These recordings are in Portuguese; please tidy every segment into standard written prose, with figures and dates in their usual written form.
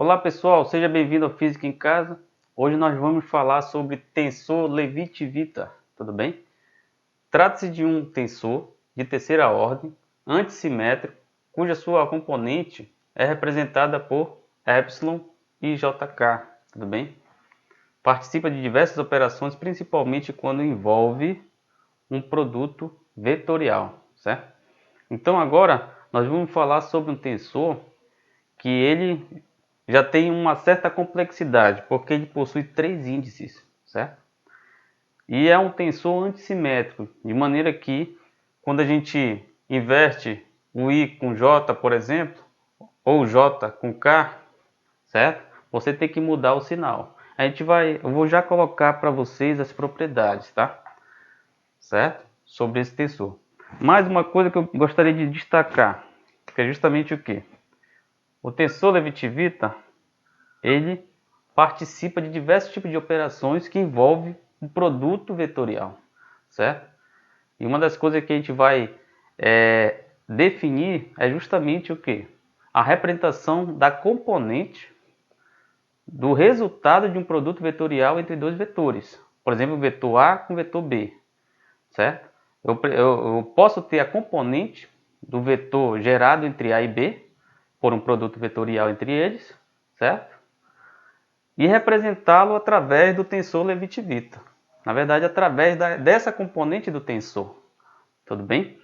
Olá pessoal, seja bem-vindo ao Física em Casa. Hoje nós vamos falar sobre tensor Leavitt-Vita, tudo bem? Trata-se de um tensor de terceira ordem, antissimétrico, cuja sua componente é representada por epsilon e jk, tudo bem? Participa de diversas operações, principalmente quando envolve um produto vetorial, certo? Então agora nós vamos falar sobre um tensor que ele já tem uma certa complexidade, porque ele possui três índices, certo? E é um tensor antissimétrico, de maneira que quando a gente inverte o I com J, por exemplo, ou J com K, certo? Você tem que mudar o sinal. Eu vou já colocar para vocês as propriedades, tá? Certo? Sobre esse tensor. Mais uma coisa que eu gostaria de destacar, que é justamente o que? O tensor Leavitt-Vita, ele participa de diversos tipos de operações que envolvem um produto vetorial, certo? E uma das coisas que a gente vai definir é justamente o que? A representação da componente do resultado de um produto vetorial entre dois vetores. Por exemplo, o vetor A com o vetor B, certo? Eu posso ter a componente do vetor gerado entre A e B, por um produto vetorial entre eles, certo? E representá-lo através do tensor Leavitt-Vita. Na verdade, através dessa componente do tensor. Tudo bem?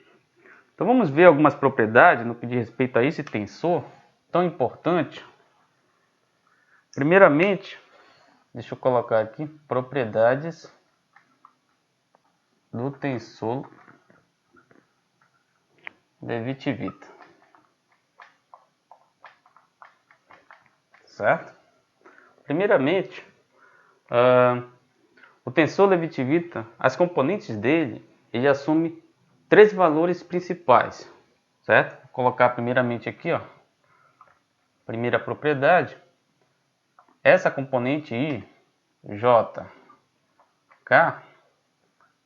Então vamos ver algumas propriedades no que diz respeito a esse tensor tão importante. Primeiramente, deixa eu colocar aqui propriedades do tensor Leavitt-Vita. Certo? Primeiramente, o tensor Leavitt-Vita, as componentes dele, ele assume três valores principais, certo? Vou colocar primeiramente aqui, ó, primeira propriedade. Essa componente I, J, K,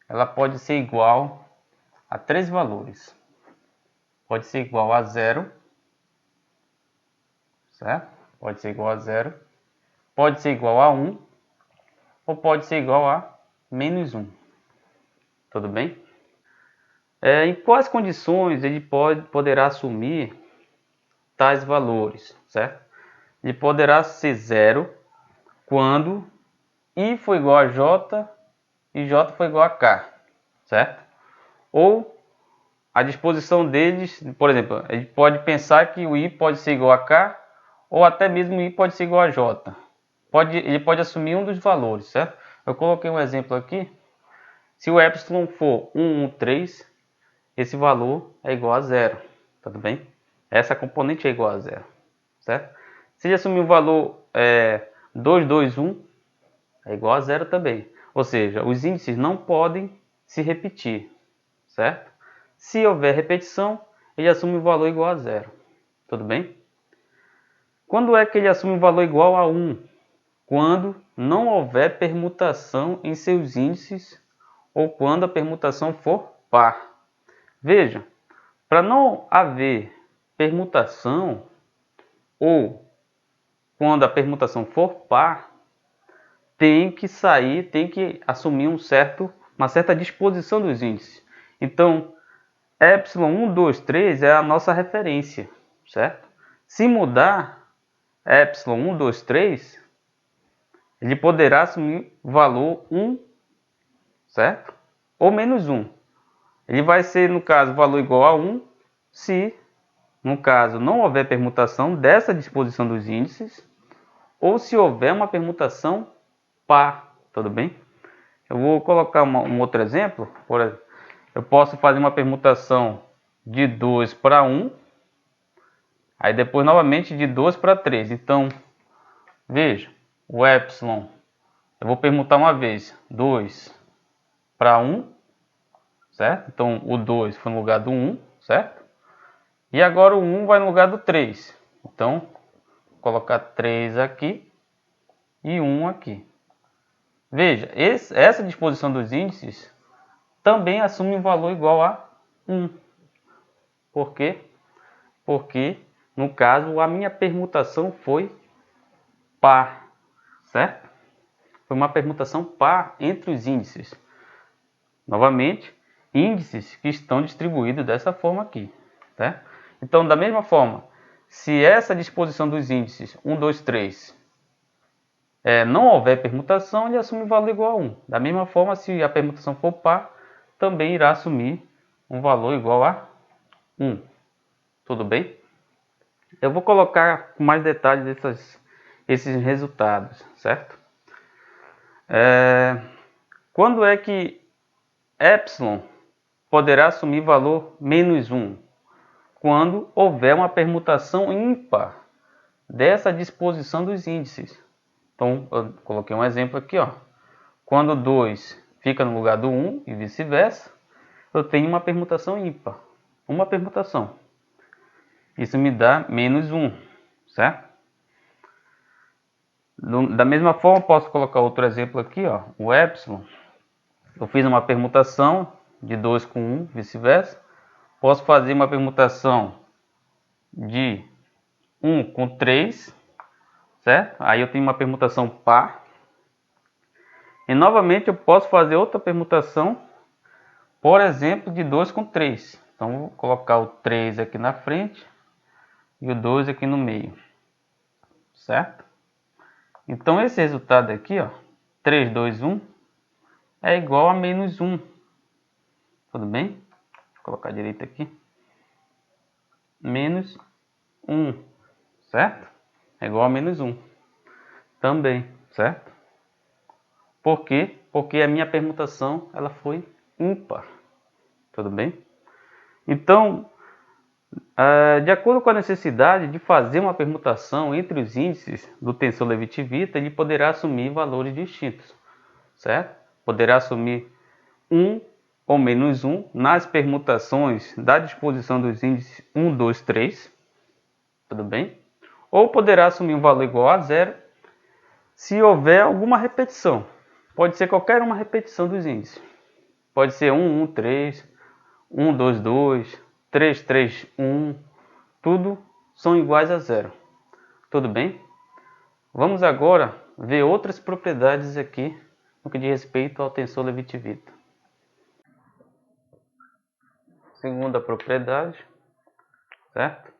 ela pode ser igual a três valores. Pode ser igual a 0, certo? Pode ser igual a 0, pode ser igual a 1, ou pode ser igual a menos 1. Tudo bem? Em quais condições ele poderá assumir tais valores, certo? Ele poderá ser 0 quando I for igual a J e J for igual a K, certo? Ou a disposição deles, por exemplo, a gente pode pensar que o I pode ser igual a K, ou até mesmo o I pode ser igual a J. Ele pode assumir um dos valores, certo? Eu coloquei um exemplo aqui. Se o epsilon for 113, esse valor é igual a 0, tudo bem? Essa componente é igual a 0, certo? Se ele assumir o valor 221, é igual a 0 também. Ou seja, os índices não podem se repetir, certo? Se houver repetição, ele assume o valor igual a 0. Tudo bem? Quando é que ele assume o valor igual a 1? Quando não houver permutação em seus índices ou quando a permutação for par. Veja, para não haver permutação ou quando a permutação for par, tem que assumir uma certa disposição dos índices. Então, epsilon 1, 2, 3 é a nossa referência, certo? Se mudar epsilon 1, 2, 3, ele poderá assumir o valor 1, certo? Ou menos 1. Ele vai ser, no caso, valor igual a 1, se, no caso, não houver permutação dessa disposição dos índices, ou se houver uma permutação par, tudo bem? Eu vou colocar um outro exemplo. Por exemplo, eu posso fazer uma permutação de 2 para 1, aí depois novamente de 2 para 3. Então, veja, o epsilon, eu vou permutar uma vez, 2 para 1, certo? Então, o 2 foi no lugar do 1, certo? E agora o 1 vai no lugar do 3. Então, vou colocar 3 aqui e 1 aqui. Veja, essa disposição dos índices também assume um valor igual a 1. Por quê? Porque, no caso, a minha permutação foi par, certo? Foi uma permutação par entre os índices. Novamente, índices que estão distribuídos dessa forma aqui, tá? Então, da mesma forma, se essa disposição dos índices 1, 2, 3 não houver permutação, ele assume valor igual a 1. Da mesma forma, se a permutação for par, também irá assumir um valor igual a 1. Tudo bem? Eu vou colocar com mais detalhes esses resultados, certo? Quando é que epsilon poderá assumir valor menos 1? Quando houver uma permutação ímpar dessa disposição dos índices. Então, eu coloquei um exemplo aqui, ó. Quando 2 fica no lugar do 1 e vice-versa, eu tenho uma permutação ímpar. Uma permutação. Isso me dá menos 1, certo? Da mesma forma, posso colocar outro exemplo aqui, ó. O epsilon. Eu fiz uma permutação de 2 com 1, vice-versa. Posso fazer uma permutação de 1 com 3, certo? Aí eu tenho uma permutação par. E novamente eu posso fazer outra permutação, por exemplo, de 2 com 3. Então vou colocar o 3 aqui na frente e o 2 aqui no meio, certo? Então esse resultado aqui, ó, 3, 2, 1, é igual a menos 1. Tudo bem? Vou colocar direito aqui. Menos 1, certo? É igual a menos 1 também, certo? Por quê? Porque a minha permutação ela foi ímpar. Tudo bem? Então, de acordo com a necessidade de fazer uma permutação entre os índices do tensor Levi-Civita, ele poderá assumir valores distintos, certo? Poderá assumir 1 ou menos 1 nas permutações da disposição dos índices 1, 2, 3, tudo bem? Ou poderá assumir um valor igual a 0 se houver alguma repetição. Pode ser qualquer uma repetição dos índices. Pode ser 1, 1, 3, 1, 2, 2, 3, 3, 1. Tudo são iguais a 0. Tudo bem? Vamos agora ver outras propriedades aqui no que diz respeito ao tensor Levi-Civita. Segunda propriedade, certo?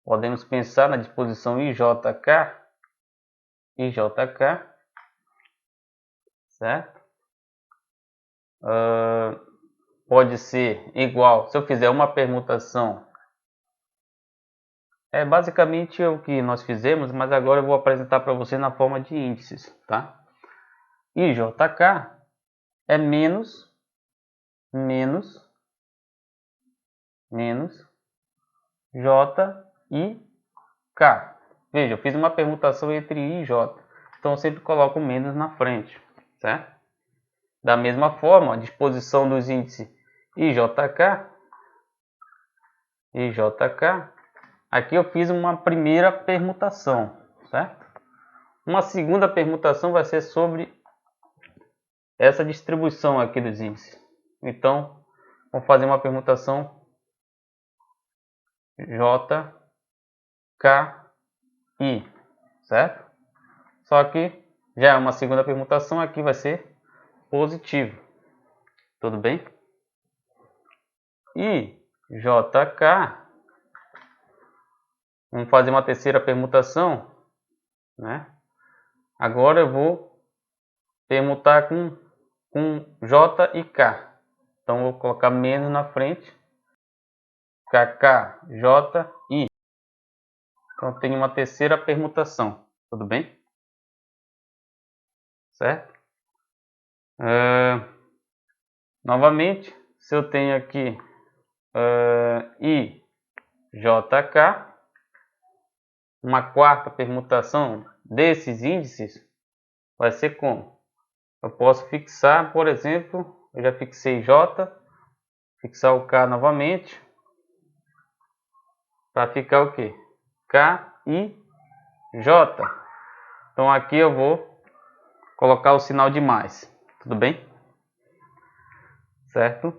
Podemos pensar na disposição IJK, certo? Pode ser igual, se eu fizer uma permutação, é basicamente o que nós fizemos, mas agora eu vou apresentar para você na forma de índices, tá? IJK é menos J e K. Veja, eu fiz uma permutação entre I e J, então eu sempre coloco menos na frente, certo? Da mesma forma, a disposição dos índices IJK, aqui eu fiz uma primeira permutação, certo? Uma segunda permutação vai ser sobre essa distribuição aqui dos índices. Então, vou fazer uma permutação J, K, I, certo? Só que já é uma segunda permutação, aqui vai ser positivo. Tudo bem? E JK, vamos fazer uma terceira permutação, né? Agora eu vou permutar com J e K. Então vou colocar menos na frente. KK, J, I. Então tem uma terceira permutação. Tudo bem? Certo? Novamente, se eu tenho aqui I, J, K, uma quarta permutação desses índices vai ser como? Eu posso fixar, por exemplo, eu já fixei J, fixar o K novamente, para ficar o quê? K, I, J. Então aqui eu vou colocar o sinal de mais, tudo bem? Certo?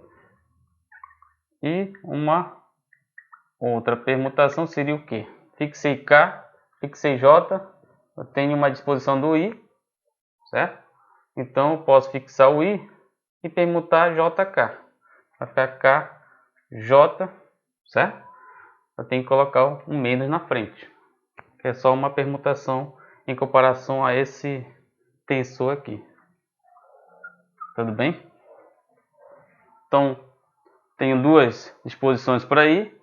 E uma outra permutação seria o quê? Fixei K, fixei J, eu tenho uma disposição do I, certo? Então eu posso fixar o I e permutar JK. Vai ficar KJ, certo? Eu tenho que colocar um menos na frente, que é só uma permutação em comparação a esse tensor aqui. Tudo bem? Então, tenho duas disposições para I,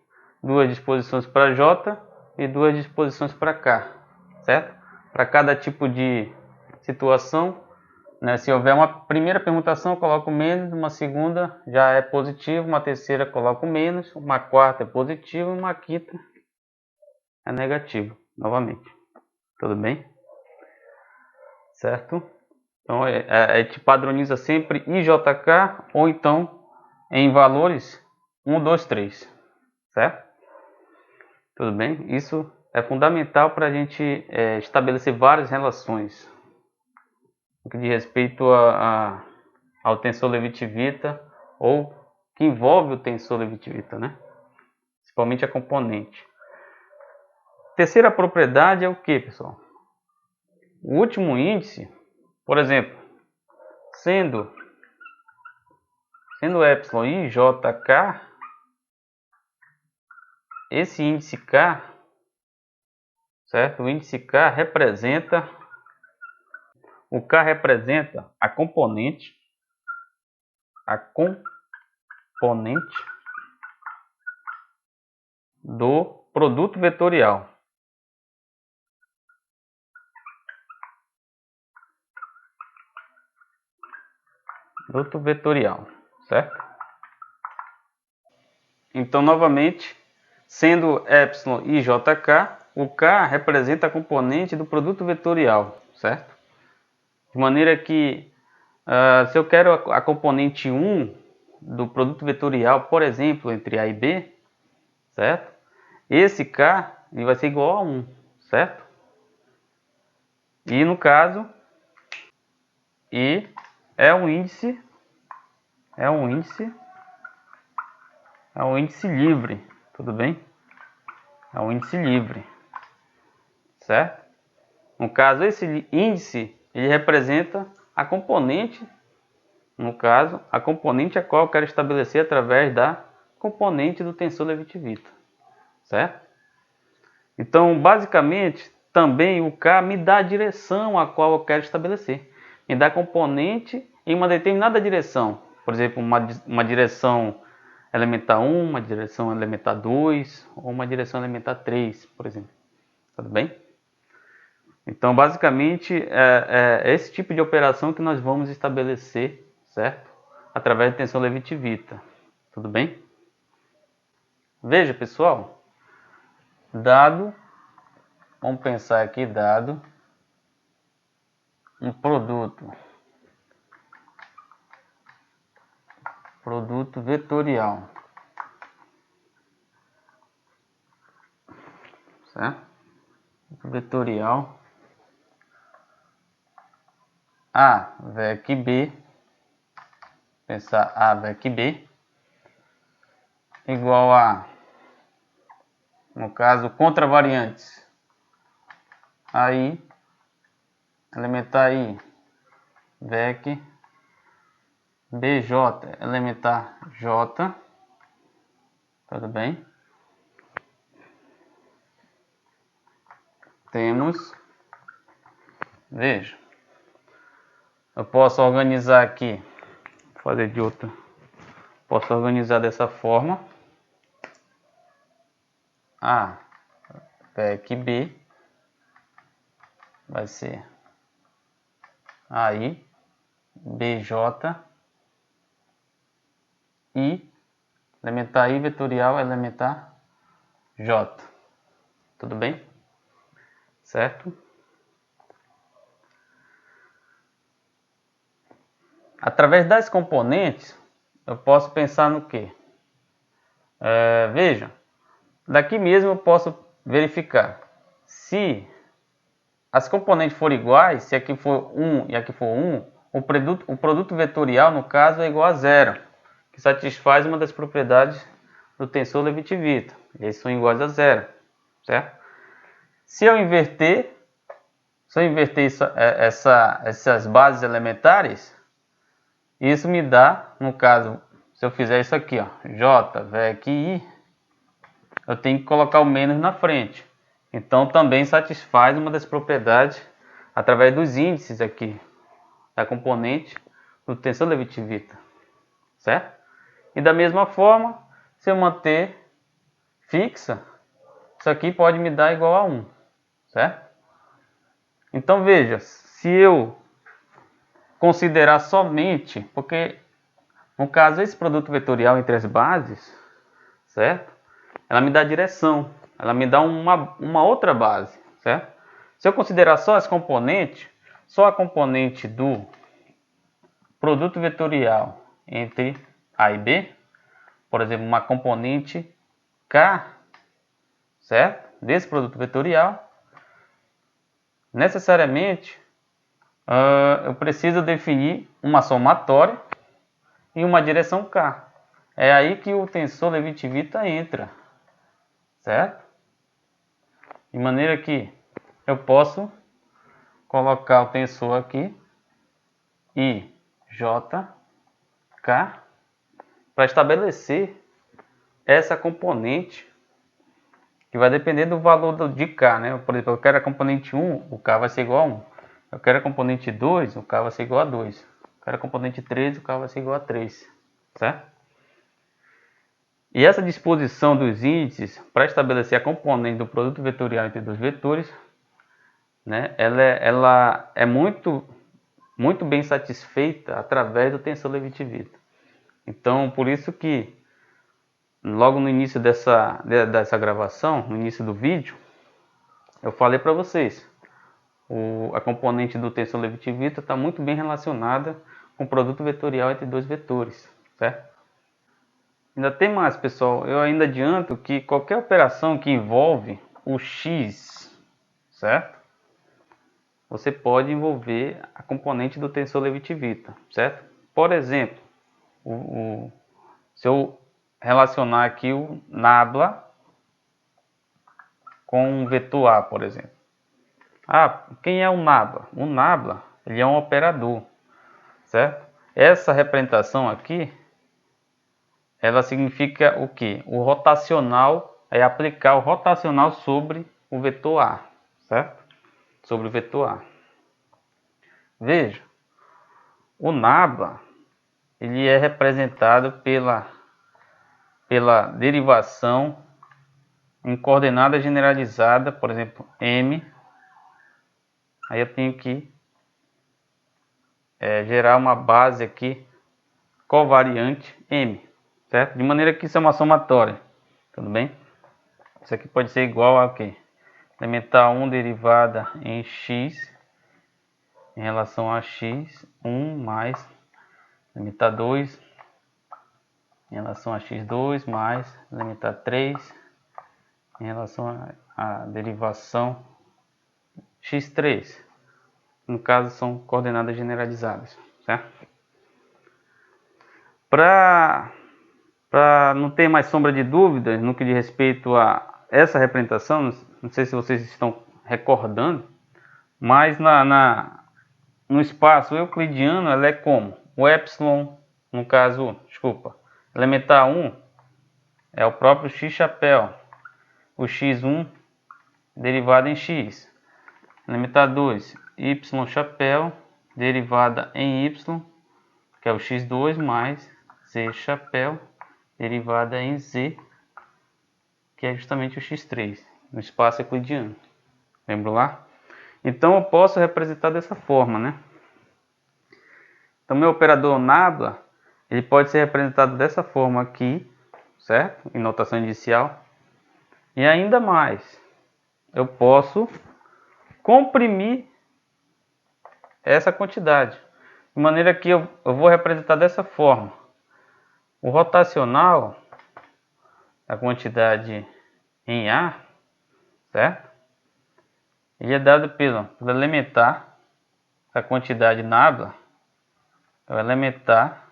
duas disposições para J e duas disposições para K, certo? Para cada tipo de situação, né, se houver uma primeira permutação, eu coloco menos, uma segunda já é positivo, uma terceira coloco menos, uma quarta é positivo e uma quinta é negativo, novamente. Tudo bem? Certo? Então, a gente padroniza sempre IJK ou então em valores 1, 2, 3. Certo? Tudo bem? Isso é fundamental para a gente estabelecer várias relações no que diz respeito ao tensor Levi-Civita ou que envolve o tensor Levi-Civita, né? Principalmente a componente. Terceira propriedade é o que, pessoal? O último índice, por exemplo, sendo epsilon e jk, esse índice K, certo? O índice K representa, a componente do produto vetorial. Produto vetorial, certo? Então, novamente, sendo epsilon e jk, o K representa a componente do produto vetorial, certo? De maneira que, se eu quero a componente 1 do produto vetorial, por exemplo, entre A e B, certo? Esse K ele vai ser igual a 1, certo? E no caso, I é um índice livre, tudo bem? É um índice livre, certo? No caso, esse índice ele representa a componente, no caso, a componente a qual eu quero estabelecer através da componente do tensor Levi-Civita, certo? Então, basicamente, também o K me dá a direção a qual eu quero estabelecer. Me dá componente em uma determinada direção. Por exemplo, uma direção elementar 1, uma direção elementar 2 ou uma direção elementar 3, por exemplo. Tudo bem? Então, basicamente, é esse tipo de operação que nós vamos estabelecer, certo? Através do tensor Levi-Civita. Tudo bem? Veja, pessoal, vamos pensar aqui, dado um produto vetorial, certo? Vetorial A vec B, pensar A vec B, igual a, no caso, contravariantes aí, elementar I vec BJ, elementar J, tudo bem? Temos, veja, eu posso organizar aqui, fazer de outra, posso organizar dessa forma, A vec B vai ser aí BJ I elementar I vetorial elementar J. Tudo bem? Certo? Através das componentes, eu posso pensar no que? Veja, daqui mesmo eu posso verificar se as componentes forem iguais, se aqui for 1 e aqui for 1, o produto vetorial, no caso, é igual a zero, que satisfaz uma das propriedades do tensor Levi-Civita. Eles são iguais a zero, certo? Se eu inverter essas bases elementares, isso me dá, no caso, se eu fizer isso aqui, ó, J, VEC, I, eu tenho que colocar o menos na frente. Então também satisfaz uma das propriedades através dos índices aqui da componente do tensor Levi-Civita, certo? E da mesma forma, se eu manter fixa, isso aqui pode me dar igual a 1, certo? Então veja, se eu considerar somente, porque no caso esse produto vetorial entre as bases, certo? Ela me dá direção, ela me dá uma outra base, certo? Se eu considerar só as componentes, só a componente do produto vetorial entre A e B, por exemplo, uma componente K, certo? Desse produto vetorial, necessariamente eu preciso definir uma somatória e uma direção K. É aí que o tensor Levi-Civita entra, certo? De maneira que eu posso colocar o tensor aqui I, J, K para estabelecer essa componente que vai depender do valor de K, né? Por exemplo, eu quero a componente 1, o K vai ser igual a 1. Eu quero a componente 2, o K vai ser igual a 2. Eu quero a componente 3, o K vai ser igual a 3, certo? E essa disposição dos índices para estabelecer a componente do produto vetorial entre dois vetores, né, ela é muito bem satisfeita através do tensor Levi-Civita. Então, por isso que logo no início dessa gravação, no início do vídeo, eu falei para vocês, a componente do tensor Levi-Civita está muito bem relacionada com o produto vetorial entre dois vetores, certo? Ainda tem mais, pessoal, eu ainda adianto que qualquer operação que envolve o x, certo? Você pode envolver a componente do tensor Levi-Civita, certo? Por exemplo, se eu relacionar aqui o nabla com um vetor A, por exemplo. Ah, quem é o nabla? O nabla, ele é um operador, certo? Essa representação aqui, ela significa o quê? O rotacional é aplicar o rotacional sobre o vetor A, certo? Sobre o vetor A. Veja, o nabla, ele é representado pela derivação em coordenada generalizada, por exemplo, M. Aí eu tenho que gerar uma base aqui covariante M, certo? De maneira que isso é uma somatória, tudo bem? Isso aqui pode ser igual a quê? Elementar 1 derivada em x em relação a x, 1 mais elementar 2 em relação a x2 mais elementar 3 em relação à derivação x3. No caso, são coordenadas generalizadas, certo? Para não ter mais sombra de dúvidas no que diz respeito a essa representação, não sei se vocês estão recordando, mas no espaço euclidiano ela é como? O epsilon, no caso, elementar 1 é o próprio x chapéu, o x1 derivado em x, elementar 2, y chapéu derivada em y, que é o x2 mais z chapéu derivada em z, que é justamente o x3, no espaço euclidiano. Lembra lá? Então eu posso representar dessa forma, né? Então meu operador nabla, ele pode ser representado dessa forma aqui, certo? Em notação inicial. E ainda mais, eu posso comprimir essa quantidade, de maneira que eu vou representar dessa forma. O rotacional, a quantidade em A, certo? Ele é dado pelo elementar, a quantidade nabla, é o elementar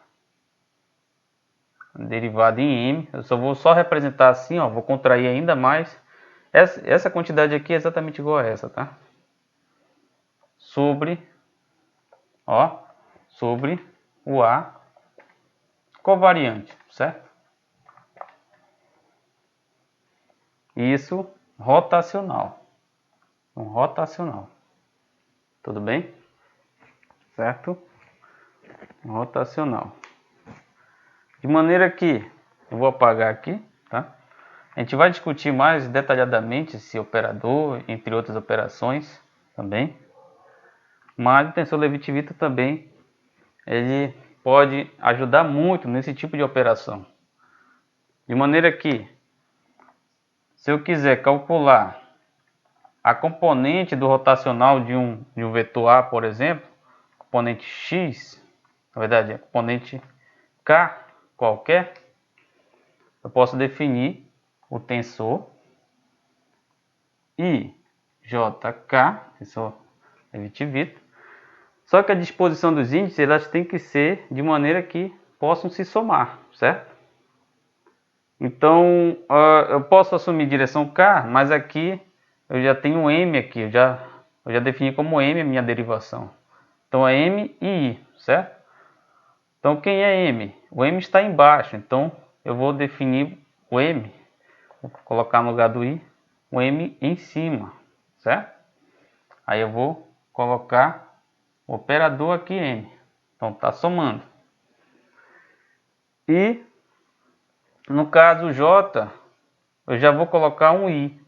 derivado em M. Eu vou só representar assim, ó, vou contrair ainda mais essa quantidade aqui é exatamente igual a essa, tá? Sobre o A covariante, certo? Isso rotacional. Rotacional. Tudo bem? Certo? Rotacional. De maneira que eu vou apagar aqui, tá? A gente vai discutir mais detalhadamente esse operador, entre outras operações também. Mas o tensor Levi-Civita também ele pode ajudar muito nesse tipo de operação. De maneira que, se eu quiser calcular a componente do rotacional de um vetor A, por exemplo, componente X, na verdade é componente K qualquer, eu posso definir o tensor IJK, tensor Levi-Civita, só que a disposição dos índices elas têm que ser de maneira que possam se somar, certo? Então, eu posso assumir direção K, mas aqui eu já tenho M aqui, eu já defini como M a minha derivação. Então é M e I, certo? Então quem é M? O M está embaixo, então eu vou definir o M, vou colocar no lugar do I, o M em cima, certo? Aí eu vou colocar o operador aqui M, então está somando. E no caso J, eu já vou colocar um I,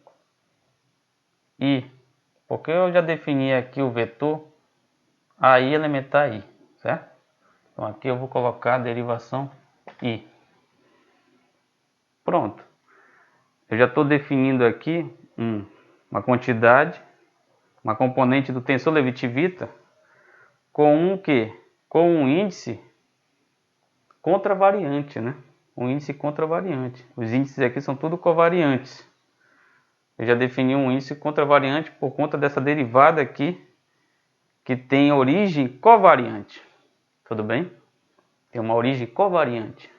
porque eu já defini aqui o vetor AI elementar I, certo? Então aqui eu vou colocar a derivação I. Pronto. Eu já estou definindo aqui uma quantidade, uma componente do tensor Levi-Civita com com um índice contravariante, né? Um índice contravariante. Os índices aqui são tudo covariantes. Eu já defini um índice contravariante por conta dessa derivada aqui, que tem origem covariante. Tudo bem? Tem uma origem covariante,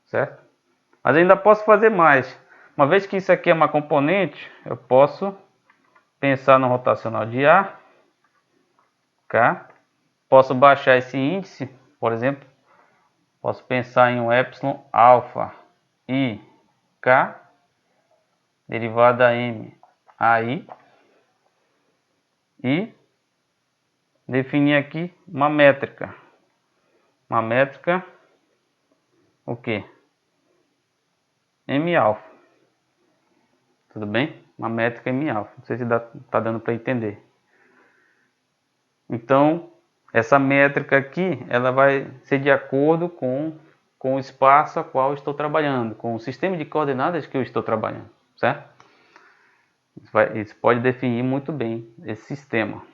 certo? Mas ainda posso fazer mais. Uma vez que isso aqui é uma componente, eu posso pensar no rotacional de A, K. Posso baixar esse índice, por exemplo, posso pensar em um epsilon alfa I, K, derivada M, AI, e definir aqui uma métrica. Uma métrica, o que? M alfa. Tudo bem? Uma métrica M alfa. Não sei se está dando para entender. Então, essa métrica aqui, ela vai ser de acordo com o espaço a qual eu estou trabalhando, com o sistema de coordenadas que eu estou trabalhando, certo? Isso pode definir muito bem esse sistema.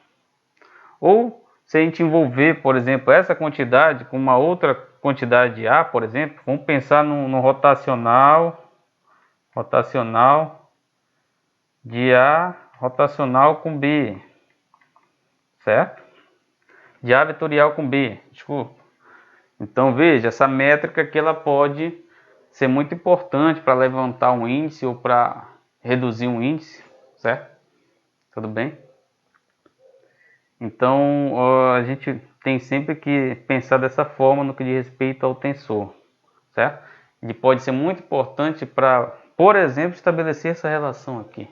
Ou, se a gente envolver, por exemplo, essa quantidade com uma outra quantidade de A, por exemplo, vamos pensar no rotacional de A rotacional com B, certo? De A vetorial com B, desculpa. Então veja, essa métrica aqui ela pode ser muito importante para levantar um índice ou para reduzir um índice, certo? Tudo bem? Então a gente tem sempre que pensar dessa forma no que diz respeito ao tensor, certo? Ele pode ser muito importante para, por exemplo, estabelecer essa relação aqui.